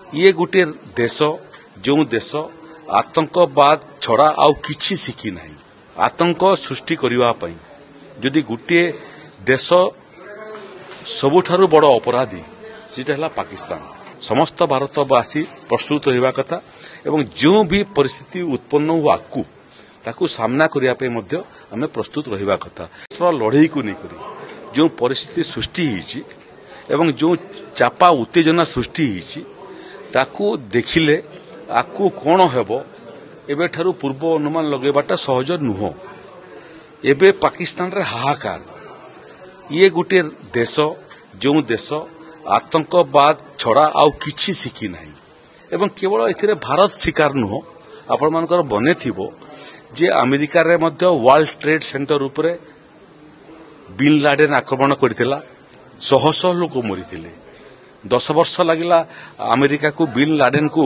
ये गोटे देश जो देश आतंकवाद छड़ा आउ किछि शिखी ना आतंक सृष्टि करने जदि गोटे देश सबुठारु बड़ अपराधी सेटा पाकिस्तान समस्त भारतवासी प्रस्तुत होगा कथा एवं जो भी परिस्थिति उत्पन्न हो आकू ताकू सामना करने आम प्रस्तुत रहा कथा लड़ई को लेकर जो परिस्थिति सृष्टि एवं जो चापा उत्तेजना सृष्टि ताकू देखिले आकू कौन हेबो एबे ठारू पूर्व अनुमान लगेबाटा सहज नुह एबे पाकिस्तान रे हाहाकार ये गोटे देश जो देश आतंकवाद छड़ा आउ किछि शिखी ना एवं केवल एथिरे भारत शिकार नुह आपण मानकर बने थिबो जे अमेरिका रे मध्य वर्ल्ड ट्रेड सेंटर उपरे बिन लाडेन आक्रमण करथिला शह शह लोक मरिथिले 10 वर्ष लगिला अमेरिका को बिन लाडेन को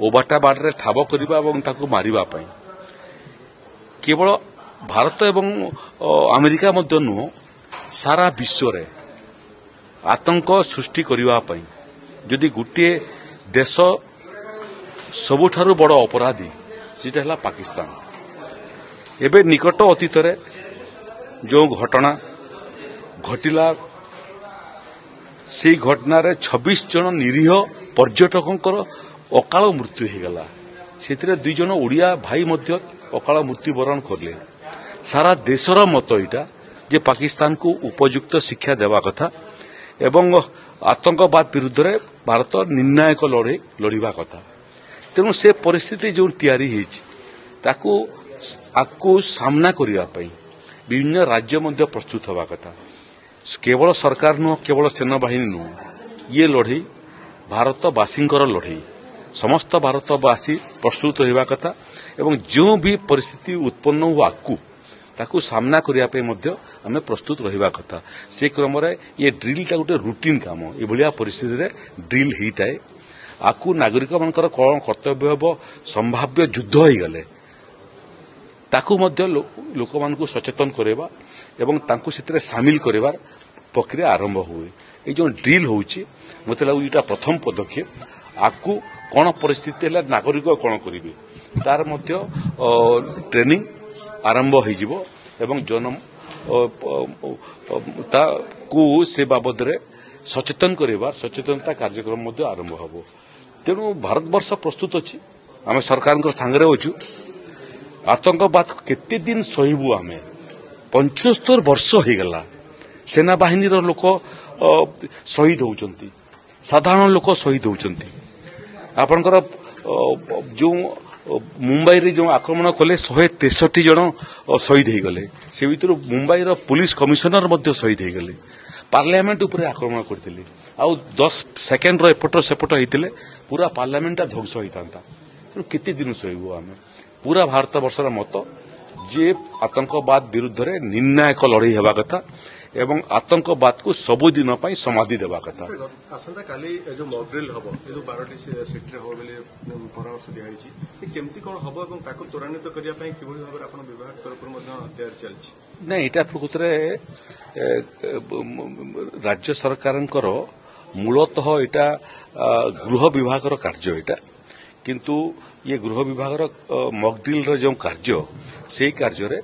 ओबाटा बाड़े ठाब करबा एवं ताको मारिबा पई केवल भारत एवं अमेरिका मध्य नुह सारा विश्व रे आतंक सृष्टि करबा पई जदि गोटे देश सबुठारु बड़ अपराधी सेटा हला पाकिस्तान एबे निकट अतीत रे जो घटना घटिला से घटना रे 26 जन निरीह पर्यटकों अकाल मृत्यु हो गला से 2 जन ओडिया भाई मध्य अकाल मृत्युवरण करले सारा देशर मत इटा जे पाकिस्तान को उपयुक्त शिक्षा देवा कथा एवं आतंकवाद विरुद्ध रे भारत निर्णायक लड़े लड़िबा कथा तेणु से परिस्थिति जो तैयारी होईछि ताकू आकू सामना करने विभिन्न राज्य मध्य प्रस्तुत होगा कथा केवल सरकार नुह केवल सेनाबाहिनी नुह ये लड़ई भारतवासींकर लड़ई समस्त भारतवासी प्रस्तुत होगा कथा एवं जो भी परिस्थिति उत्पन्न हो आकू ताकू सामना करने आम प्रस्तुत रहा कथा से क्रम ये ड्रिलटा गोटे रूटीन काम ये परिस्थिति ड्रिल होता है आकू नागरिक मानकर कौन कर्तव्य हम संभाव्य युद्ध हो गले ताकू मध्य लोक मानकु सचेतन करेबा एवं तांकु सितरे शामिल करेबार प्रक्रिया आरंभ हुए ये जो ड्रिल होउची मते लागु इटा प्रथम पदक्षेप आकू कोन परिस्थिति है नागरिक कोन करिवे तार मध्य ट्रेनिंग आरंभ हो जिवो एवं जन ताकू से बाबद रे सचेतन करेबार सचेतनता कार्यक्रम मध्य आरंभ हबो तेणु भारतवर्ष प्रस्तुत अछि आमे सरकार को संगे होछु आतंकवाद केते दिन सहिबु आमे 75 वर्ष हो गला सेनाबाहिनी लोक शहीद होउचंती साधारण लोक शहीद होउचंती आपनकर जो मुंबई रे जो आक्रमण कले 163 जन शहीद हो गले से भीतर मुंबई रो पुलिस कमिशनर मध्य शहीद हो गले पार्लियामेंट उपरे आक्रमण करथिले आ 10 सेकेंड रो एपट सेपट होइतिले पूरा पार्लियामेंट ध्वंस होइतांता केते दिन सहिबु आमे पूरा भारत वर्षर मत जे आतंकवाद विरुद्ध रे निर्णायक लड़ई हेबा कथा एवं आतंकवाद को सबुदिन समाधि देवा कथा आसंता काली जो मॉक ड्रिल हबो ए जो 12टी सीट रे हो बेले परामर्श दिया हिची ए केमती कोन हबो एवं ताको त्वरान्वित करिया पई किबोली भाबरे आपण विभाग तरफ मध्य तैयार चलछि नै एटा प्रकृत रे राज्य सरकारनकर मूलतः एटा गृह विभागर कार्य एटा किंतु ये गृह विभाग मॉक ड्रिल जो कार्य से कार्य रे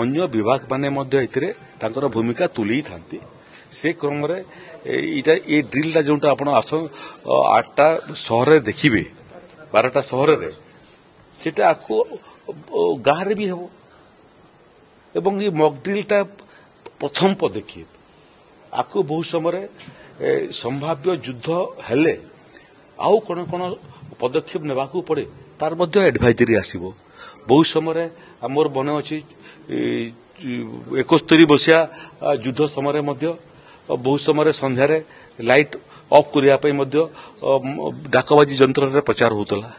अन्य विभाग माने मध्य एथिरे तांकर भूमिका तुली थांती से क्रम रे इटा ये ड्रिलटा जोंटा आपण आस 8टा शहर रे देखिबे 12टा शहर रे सेटा आको गाह रे भी हेबो एवं ये मॉक ड्रिलटा प्रथम पदक्षेप आको बहुत समय संभाव्य युद्ध हेले आउ कोन कोन पदक्षेप नेबाकू पड़े तार मध्य एडवाइजरी आसीबो बहुत समय मोर बने अछि 71 बसिया युद्ध समय मध्य बहुत समय संध्यारे लाइट ऑफ करिया पई मध्य डाकबाजी यंत्र रे प्रचार होतला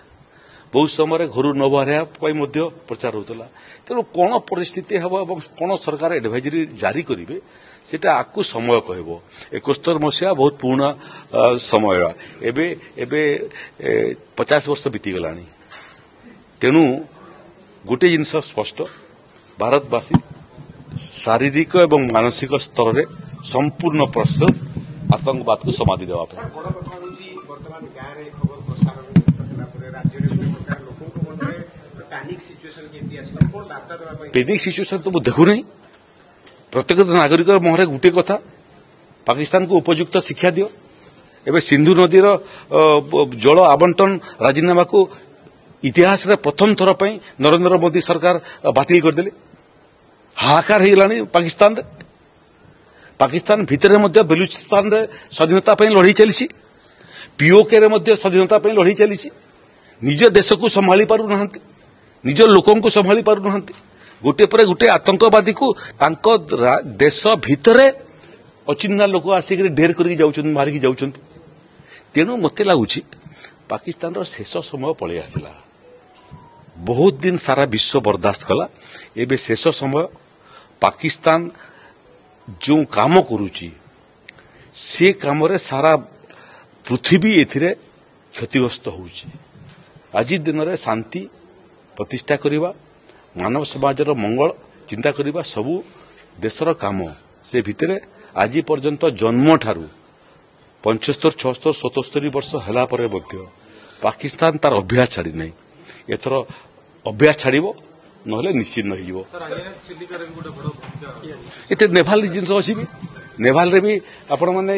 बहुत समय घर न बाहरिया पई मध्य प्रचार होतला तेणु कोन परिस्थिति हेबो एवं कोन सरकार एडवाइजरी जारी करिवे सेटा आकु समय कहबो 71 मसिया बहुत पुराना समय एबे एबे 50 वर्ष बीती गलानी तेणु गोटे जिनस स्पष्ट भारतवासी शारीरिक एवं मानसिक स्तर में संपूर्ण प्रस्तुत आतंकवाद को समाधि देवा पैनिक सिचुएशन तो मुझे देखु नहीं प्रत्येक नागरिक मुहर गोटे कथा पाकिस्तान को उपयुक्त शिक्षा दियो एवं सिंधु नदीर जल आवंटन राजीनामा को इतिहास रे प्रथम थर पर नरेंद्र मोदी सरकार बातिल करदे हाहाकार हो पाकिस्तान भितर बेलुचिस्तान रे स्वाधीनता लड़ाई चली पीओके रे स्वाधीनता लड़ाई चली निज देश को संभाली पारु नाहंती निज लोकों को संभाली पारु नाहंती गोटे पर गोटे आतंकवादी को तांको देश भितर अचिन्हा लोक आसिक ढेर कर मारिकी जाउछंती तेणु मत लगुच पाकिस्तान रो शेष समय पलि आसला बहुत दिन सारा विश्व बर्दाश्त कला एबे शेष समय पाकिस्तान जो काम करुची से काम रे सारा पृथ्वी एथिरे क्षतिग्रस्त होउची आज दिन में शांति प्रतिष्ठा करवा मानव समाज मंगल चिंता करवा सबू देशर काम से भितर आज पर्यंत जन्म ठारू 75, 76, 77 वर्ष है पाकिस्तान तार अभ्यास छाड़ी नहीं एथर अभ्यास छाड़ो ना निश्चिन्न ये नेभाल जिन अच्छी भी नेभाल भी आपण मैंने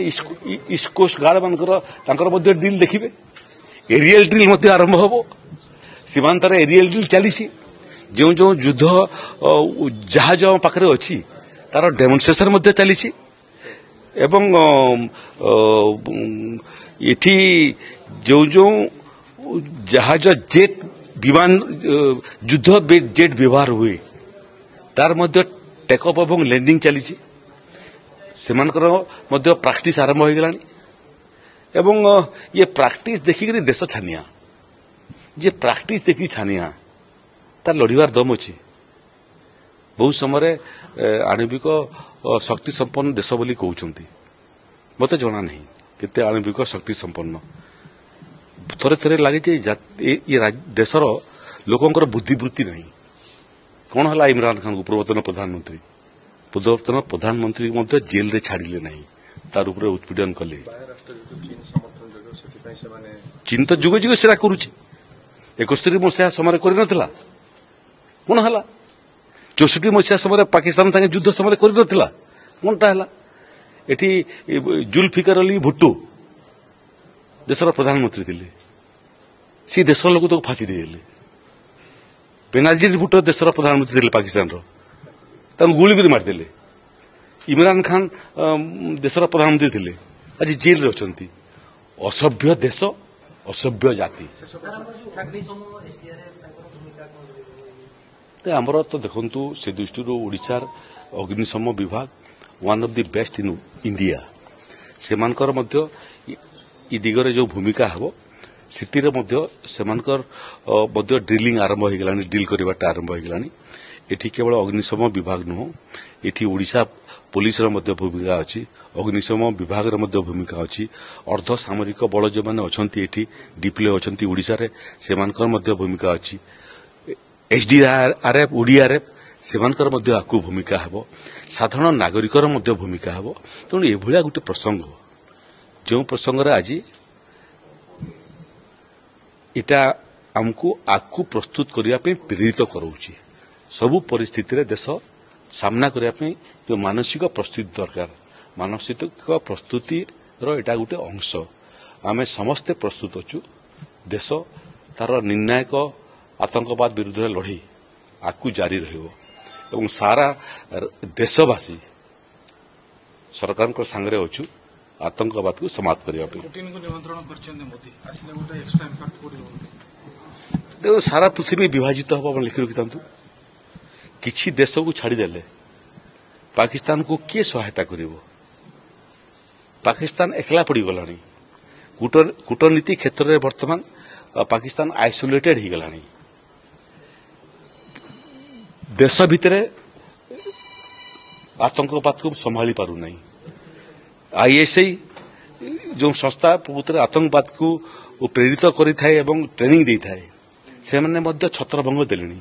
ईस्ट कोस्ट गार्ड मानकर डिल देखिए एरियल ड्रिल आरंभ हम सीमांत एरियल ड्रिल चली जो जो युद्ध जहाज पाखे अच्छी तार डेमोन्स्ट्रेशन चली एवं इठी जो जो जहाज जेट विमान युद्ध जेट व्यवहार हुए तार टेकअप और लैंडिंग चली से प्रैक्टिस आरंभ हो गलानी एवं ये प्रैक्टिस देखिक देश छानिया जे प्रैक्टिस देखी छानिया तार लड़ार दम अच्छी बहुत समय आणविक शक्ति संपन्न देश बोली कहते मत जना नहीं केते आणविक शक्ति संपन्न थरे थरे लगे ये देशर लोकंर बुद्धिवृत्ति नहीं कौन है इमरान खान को पूर्वतन प्रधानमंत्री जेल रे छाड़िले नहीं तार ऊपर उत्पीड़न कले चीन तो जुग जुग सेरा करुच्ची 71 मसीहा समय कर कौन है 64 मसीहा समय पाकिस्तान संगे युद्ध समय कर कौनटा है एटी जुल्फिकार अली भुट्टो देशर प्रधानमंत्री थे सी देशर लोक तो फांसी देले बेनाजीर भुट्टो देशर प्रधानमंत्री थे पाकिस्तान गुली कर मारिदेले इमरान खान देशर प्रधानमंत्री थे आज जेल रे अछंती असभ्य देश असभ्य जाति आमर तो देखु से दृष्टि ओडिशार अग्निशम विभाग one of the best in India से दिगरे जो भूमिका हम से ड्रिलिंग आरंभ हो गलानी ड्रिल करवाटा आरंभ हो गलानी एठी केवल अग्निशम विभाग नुह एठी ओडिशा पुलिस भूमिका अच्छी अग्निशम विभाग भूमिका अच्छी अर्धसामरिक बल जो मैंने अच्छा डिप्लय अच्छा ओडिशा रे से भूमिका अच्छी एसडीआरएफ ओडीआरएफ से आकु भूमिका हम साधारण नागरिकर भूमिका हम तेणु ये गोटे प्रसंग जो प्रसंग आज इटा आमको आकु प्रस्तुत करने प्रेरित कराऊँगी सबू परिस्थिति देश सामना करने जो मानसिक प्रस्तुति दरकार मानसिक प्रस्तुति एटा गोटे अंश आमे समस्ते प्रस्तुत अच्छु देश तार निर्णायक आतंकवाद विरुद्ध लड़े आकु जारी रहिबो सारा देशवासी सरकार सांगरे अच्छु आतंकवाद को समाप्त करने सारा पृथ्वी विभाजित हम लिखि रखी किसी देश को छाड़देले पाकिस्तान को किए सहायता करिवो पाकिस्तान एकला पड़ी गलानी कूटनीति क्षेत्र में वर्तमान पाकिस्तान आइसोलेटेड हो गलानी देश भितर आतंकवाद को संभाली पारु नहीं आईएसआई जो संस्था प्रकृत आतंकवाद को प्रेरित करि थाए एवं ट्रेनिंग दे थाए से माने छत्रभंग देलेनी